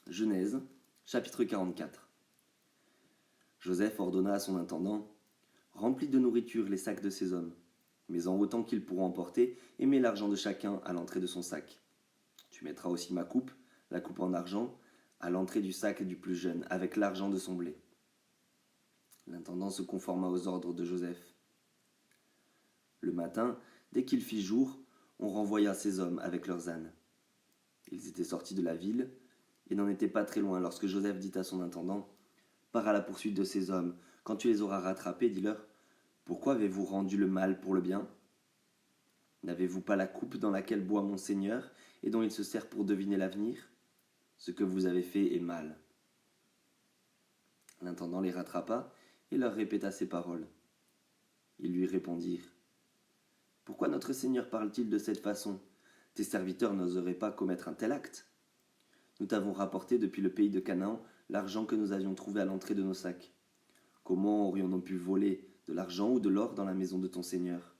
Genèse, chapitre 44. Joseph ordonna à son intendant : Remplis de nourriture les sacs de ces hommes, mais en autant qu'ils pourront emporter, et mets l'argent de chacun à l'entrée de son sac. Tu mettras aussi ma coupe, la coupe en argent, à l'entrée du sac du plus jeune, avec l'argent de son blé. L'intendant se conforma aux ordres de Joseph. Le matin, dès qu'il fit jour, on renvoya ces hommes avec leurs ânes. Ils étaient sortis de la ville et n'en étaient pas très loin lorsque Joseph dit à son intendant : Pars à la poursuite de ces hommes. Quand tu les auras rattrapés, dis-leur : Pourquoi avez-vous rendu le mal pour le bien ? N'avez-vous pas la coupe dans laquelle boit mon Seigneur et dont il se sert pour deviner l'avenir ? Ce que vous avez fait est mal. L'intendant les rattrapa et leur répéta ces paroles. Ils lui répondirent : Pourquoi notre Seigneur parle-t-il de cette façon ? Tes serviteurs n'oseraient pas commettre un tel acte. Nous t'avons rapporté depuis le pays de Canaan l'argent que nous avions trouvé à l'entrée de nos sacs. Comment aurions-nous pu voler de l'argent ou de l'or dans la maison de ton Seigneur ?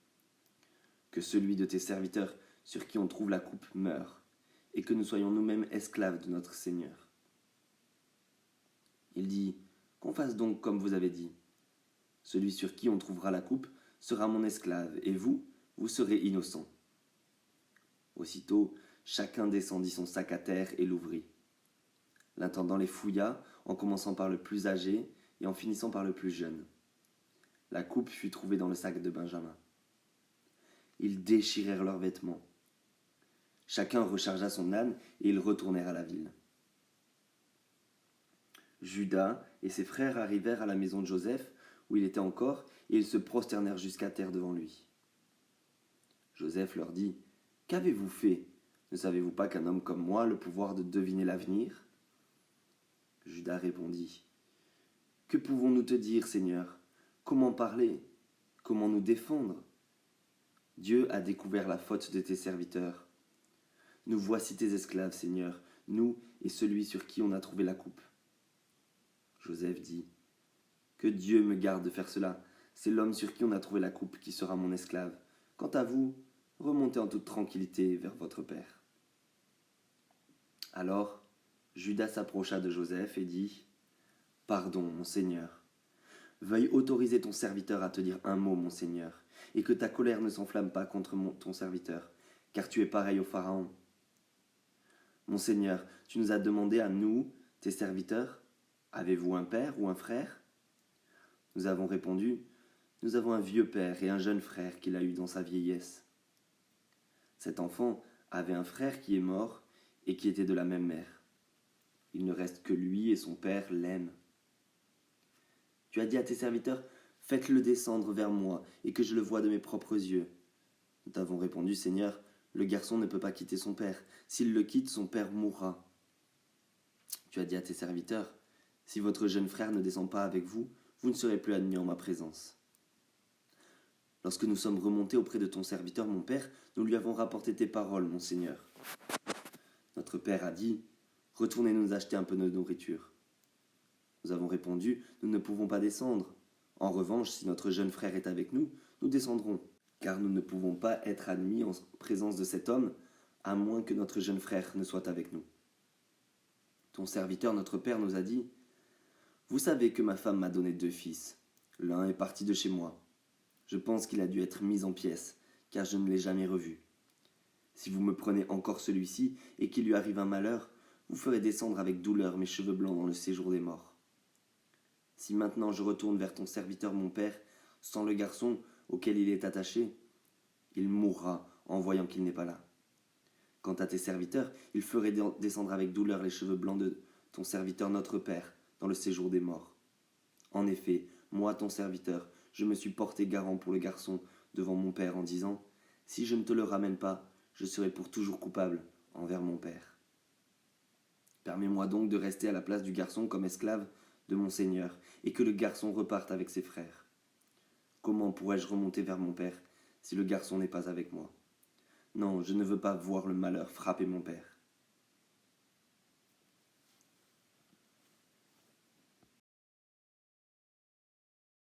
Que celui de tes serviteurs sur qui on trouve la coupe meure, et que nous soyons nous-mêmes esclaves de notre Seigneur. Il dit : Qu'on fasse donc comme vous avez dit. Celui sur qui on trouvera la coupe sera mon esclave, et vous serez innocents. Aussitôt, chacun descendit son sac à terre et l'ouvrit. L'intendant les fouilla, en commençant par le plus âgé et en finissant par le plus jeune. La coupe fut trouvée dans le sac de Benjamin. Ils déchirèrent leurs vêtements. Chacun rechargea son âne et ils retournèrent à la ville. Judas et ses frères arrivèrent à la maison de Joseph, où il était encore, et ils se prosternèrent jusqu'à terre devant lui. Joseph leur dit : Qu'avez-vous fait ? Ne savez-vous pas qu'un homme comme moi a le pouvoir de deviner l'avenir ? Judas répondit : Que pouvons-nous te dire, Seigneur ? Comment parler ? Comment nous défendre ? Dieu a découvert la faute de tes serviteurs. Nous voici tes esclaves, Seigneur, nous et celui sur qui on a trouvé la coupe. Joseph dit : Que Dieu me garde de faire cela. C'est l'homme sur qui on a trouvé la coupe qui sera mon esclave. Quant à vous, remontez en toute tranquillité vers votre père. Alors, Judas s'approcha de Joseph et dit : Pardon, mon Seigneur. Veuille autoriser ton serviteur à te dire un mot, mon Seigneur, et que ta colère ne s'enflamme pas contre ton serviteur, car tu es pareil au Pharaon. Mon Seigneur, tu nous as demandé à nous, tes serviteurs : Avez-vous un père ou un frère ? Nous avons répondu : Nous avons un vieux père et un jeune frère qu'il a eu dans sa vieillesse. Cet enfant avait un frère qui est mort et qui était de la même mère. Il ne reste que lui et son père l'aiment. Tu as dit à tes serviteurs : Faites-le descendre vers moi et que je le voie de mes propres yeux. Nous t'avons répondu : Seigneur, le garçon ne peut pas quitter son père. S'il le quitte, son père mourra. Tu as dit à tes serviteurs : Si votre jeune frère ne descend pas avec vous, vous ne serez plus admis en ma présence. Lorsque nous sommes remontés auprès de ton serviteur, mon père, nous lui avons rapporté tes paroles, mon Seigneur. Notre père a dit : Retournez nous acheter un peu de nourriture. Nous avons répondu : Nous ne pouvons pas descendre. En revanche, si notre jeune frère est avec nous, nous descendrons, car nous ne pouvons pas être admis en présence de cet homme, à moins que notre jeune frère ne soit avec nous. Ton serviteur, notre père, nous a dit : Vous savez que ma femme m'a donné 2 fils. L'un est parti de chez moi. Je pense qu'il a dû être mis en pièces, car je ne l'ai jamais revu. Si vous me prenez encore celui-ci, et qu'il lui arrive un malheur, vous ferez descendre avec douleur mes cheveux blancs dans le séjour des morts. Si maintenant je retourne vers ton serviteur mon père, sans le garçon auquel il est attaché, il mourra en voyant qu'il n'est pas là. Quant à tes serviteurs, ils feraient descendre avec douleur les cheveux blancs de ton serviteur notre père, dans le séjour des morts. En effet, moi, ton serviteur, je me suis porté garant pour le garçon devant mon père en disant : Si je ne te le ramène pas, je serai pour toujours coupable envers mon père. Permets-moi donc de rester à la place du garçon comme esclave de mon Seigneur, et que le garçon reparte avec ses frères. Comment pourrais-je remonter vers mon père si le garçon n'est pas avec moi ? Non, je ne veux pas voir le malheur frapper mon père.